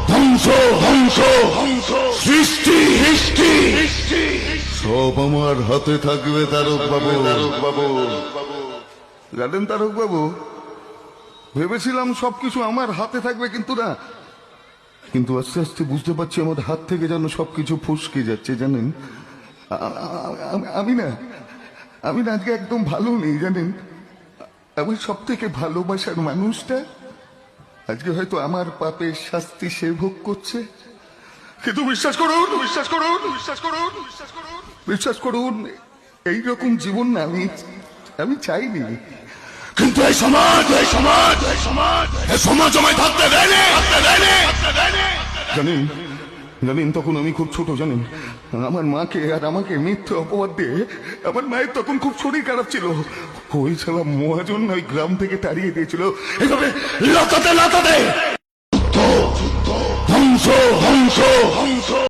ধ্বংস ধ্বংস সৃষ্টি সৃষ্টি সব আমার হাতে থাকবে তারক বাবু। জানেন তারক বাবু, ভেবেছিলাম সবকিছু আমার হাতে থাকবে, কিন্তু আস্তে আস্তে বুঝতে পারছি আমার হাত থেকে যেন সবকিছু ফসকে যাচ্ছে। জানেন, আমি না আজকে একদম ভালো নেই। জানেন, আমার সব থেকে ভালোবাসার মানুষটা আজকে হয়তো আমার পাপের শাস্তি সে ভোগ করছে। কিন্তু বিশ্বাস করুন, এইরকম জীবন না আমি চাইনি। কিন্তু এই সমাজ আমায় থাকতে দেয়নি। জানেন তখন আমি খুব ছোট। জানেন, আমার মাকে আর আমাকে মিথ্যে অপবাদ দিয়ে আমার মায়ের তখন খুব শরীর খারাপ ছিল। ওই ছেলে মহাজন ওই গ্রাম থেকে তাড়িয়ে দিয়েছিল এভাবে লাতাতে ধ্বংস ধ্বংস ধ্বংস।